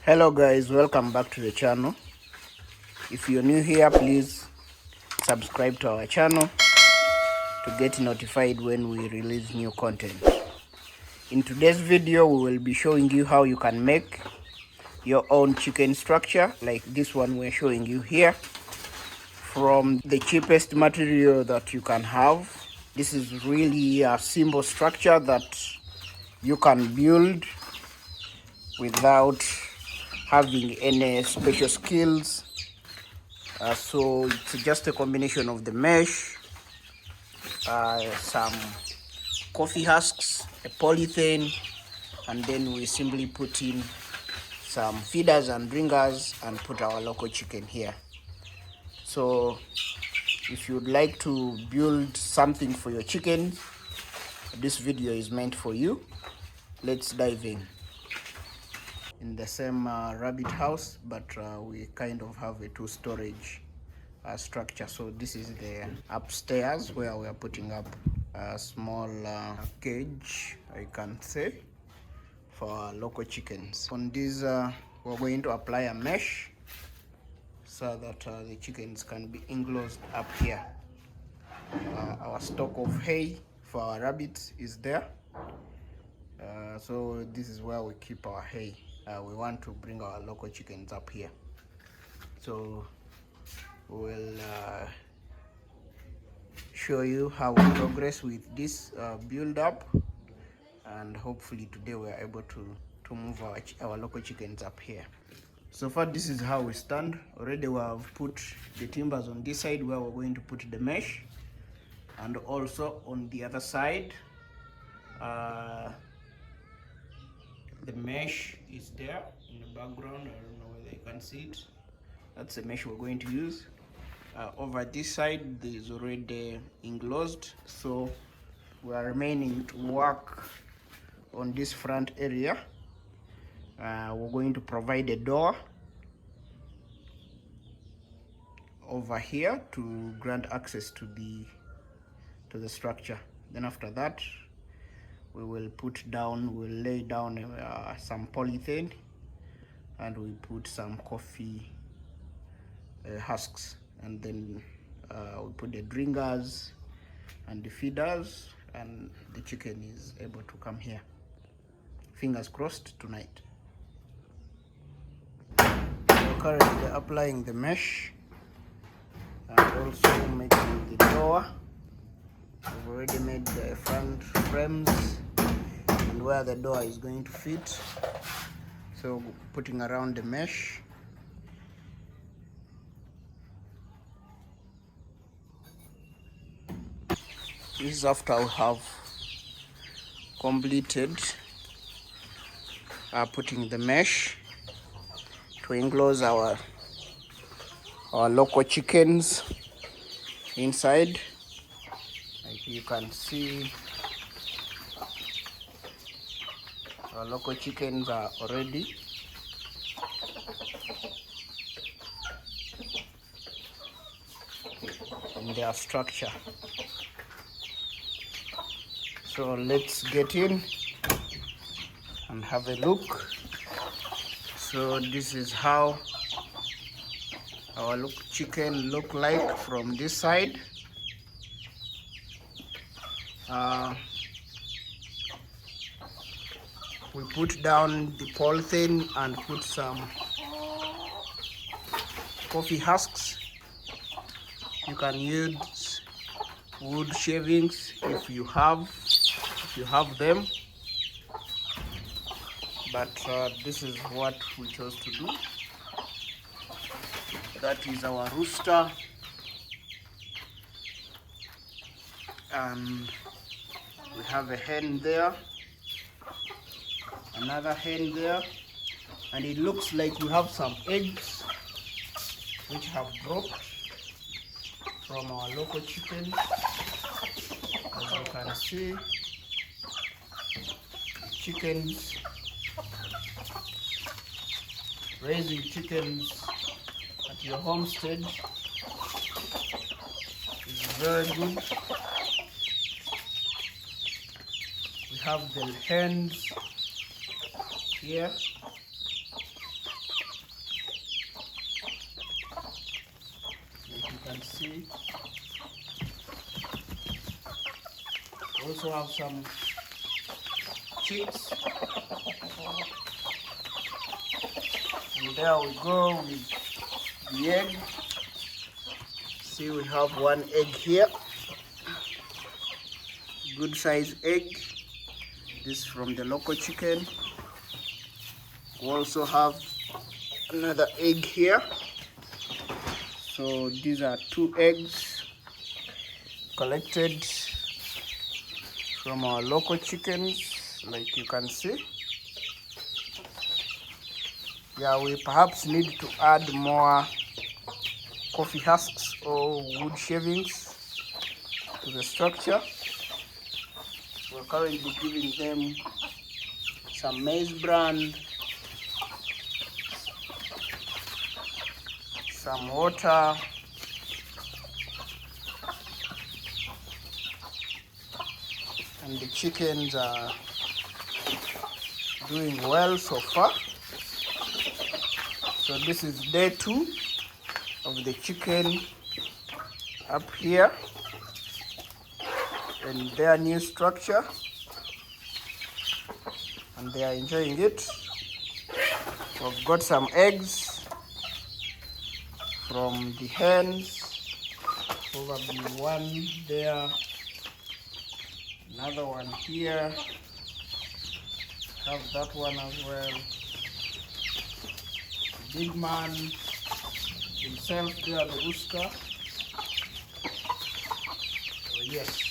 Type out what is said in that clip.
Hello guys, welcome back to the channel. If you're new here, please subscribe to our channel to get notified when we release new content. In today's video, we will be showing you how you can make your own chicken structure like this one we're showing you here from the cheapest material that you can have. This is really a simple structure that you can build without having any special skills. So it's just a combination of the mesh, some coffee husks, a polythene, and then we simply put in some feeders and ringers and put our local chicken here. So if you'd like to build something for your chickens, this video is meant for you. Let's dive in the same rabbit house, but we kind of have a two storage structure. So this is the upstairs where we are putting up a small cage, I can say, for our local chickens. On this we're going to apply a mesh so that the chickens can be enclosed up here. Our stock of hay for our rabbits is there. So this is where we keep our hay. We want to bring our local chickens up here, so we'll show you how we progress with this build up, and hopefully today we are able to move our local chickens up here. So far this is how we stand. Already we have put the timbers on this side where we're going to put the mesh, and also on the other side the mesh is there in the background. I don't know whether you can see it. That's the mesh we're going to use. Over this side there is already enclosed, so we are remaining to work on this front area. We're going to provide a door over here to grant access to the structure. Then after that we'll lay down some polythene, and we put some coffee husks, and then we put the dringers and the feeders, and the chicken is able to come here. Fingers crossed tonight. We're currently applying the mesh and also making the door. We've already made the front frames and where the door is going to fit, so putting around the mesh. This is after we have completed putting the mesh to enclose our local chickens inside. Like you can see, our local chickens are already in their structure. So let's get in and have a look. So this is how our chicken look like from this side. We put down the polythene and put some coffee husks. You can use wood shavings if you have them, but this is what we chose to do. That is our rooster, and we have a hen there, another hen there, and it looks like we have some eggs which have dropped from our local chickens. As you can see, chickens, raising chickens at your homestead is very good. We have the hens here, see. We also have some chicks. And there we go with the egg. See, we have one egg here. Good size egg. This is from the local chicken. We also have another egg here. So these are 2 eggs collected from our local chickens, like you can see. Yeah, we perhaps need to add more coffee husks or wood shavings to the structure. We're currently giving them some maize bran, some water, and the chickens are doing well so far. So this is day 2 of the chicken up here in their new structure, and they are enjoying it. We've got some eggs from the hens, probably one there, another one here, have that one as well. The big man himself there, the rooster. Oh yes.